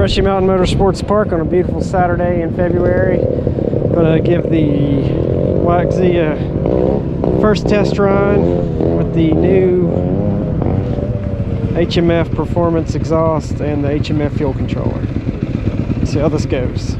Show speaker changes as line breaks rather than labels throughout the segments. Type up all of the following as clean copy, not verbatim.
Brushy Mountain Motorsports Park on a beautiful Saturday in February. Gonna give the YFZ a first test run with the new HMF Performance Exhaust and the HMF Fuel Controller. Let's see how this goes.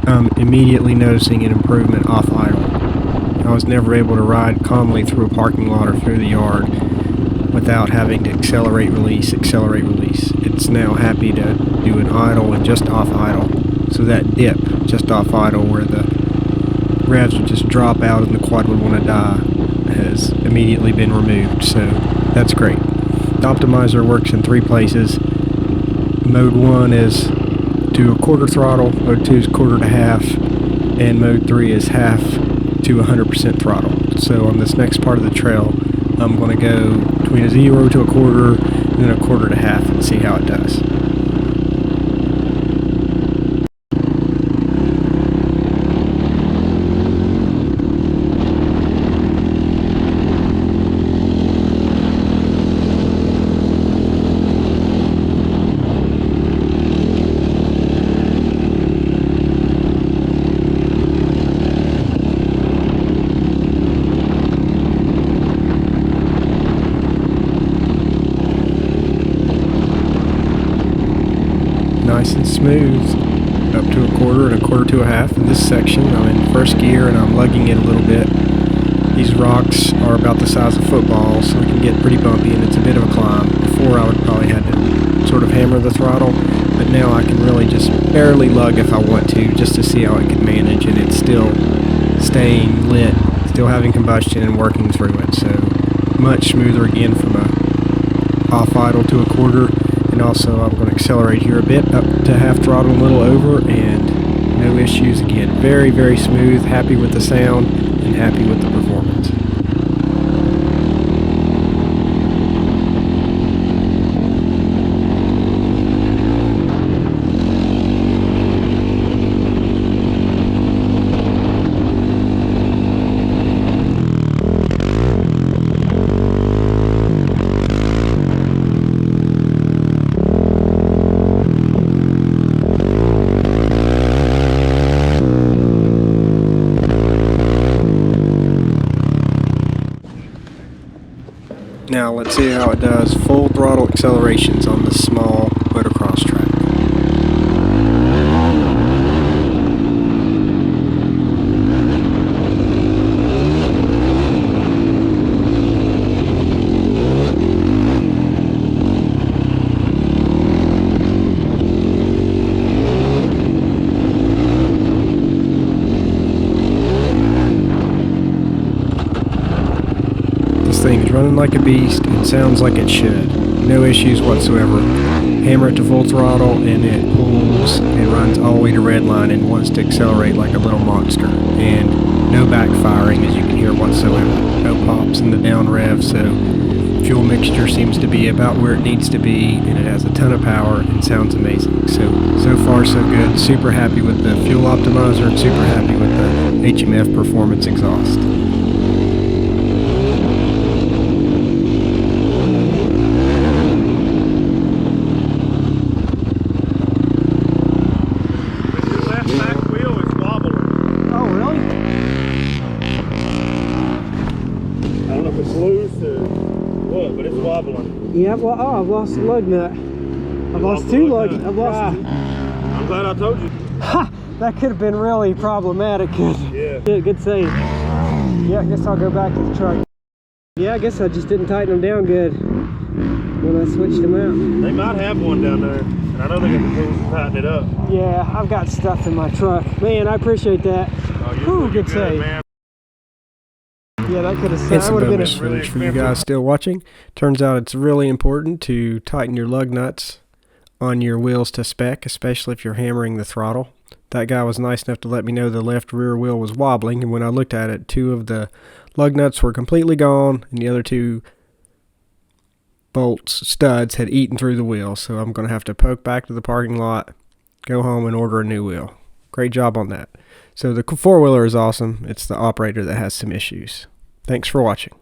I'm immediately noticing an improvement off idle. I was never able to ride calmly through a parking lot or through the yard without having to accelerate, release. It's now happy to do an idle and just off idle. So that dip just off idle where the revs would just drop out and the quad would want to die has immediately been removed. So that's great. The optimizer works in 3 places. Mode 1 is to a quarter throttle, mode 2 is quarter to half, and mode 3 is half to 100% throttle. So on this next part of the trail, I'm going to go between a 0 to a quarter and then a quarter to half and see how it does. Nice and smooth, up to a quarter and a quarter to a half. In this section, I'm in first gear and I'm lugging it a little bit. These rocks are about the size of footballs, so it can get pretty bumpy and it's a bit of a climb. Before I would probably have to sort of hammer the throttle, but now I can really just barely lug if I want to, just to see how it can manage, and it's still staying lit, still having combustion and working through it. So much smoother again from a off idle to a quarter. And also I'm going to accelerate here a bit up to half throttle, a little over, and no issues again. Very, very smooth, happy with the sound and happy with the performance. Now let's see how it does full throttle accelerations on this small motocross track. This thing is running like a beast and sounds like it should. No issues whatsoever. Hammer it to full throttle and it pulls and runs all the way to red line and wants to accelerate like a little monster. And no backfiring, as you can hear, whatsoever. No pops in the down rev, so fuel mixture seems to be about where it needs to be, and it has a ton of power and sounds amazing. So far so good. Super happy with the Fuel Optimizer and super happy with the HMF Performance Exhaust.
But it's wobbling.
Yeah, well, I've lost a lug nut. I've lost 2 lugs. I've lost.
I'm glad I told you.
Ha! That could have been really problematic.
Yeah.
Good save. Yeah, I guess I'll go back to the truck. Yeah, I guess I just didn't tighten them down good when I switched them out.
They might have one down there, and I know they got the tools to tighten it up.
Yeah, I've got stuff in my truck. Man, I appreciate that.
Oh,
good save.
Man.
Yeah, that could have
It's a
been
bonus footage for you guys still watching. Turns out it's really important to tighten your lug nuts on your wheels to spec, especially if you're hammering the throttle. That guy was nice enough to let me know the left rear wheel was wobbling, and when I looked at it, 2 of the lug nuts were completely gone, and the other 2 bolts, studs, had eaten through the wheel. So I'm going to have to poke back to the parking lot, go home, and order a new wheel. Great job on that. So the 4-wheeler is awesome. It's the operator that has some issues. Thanks for watching.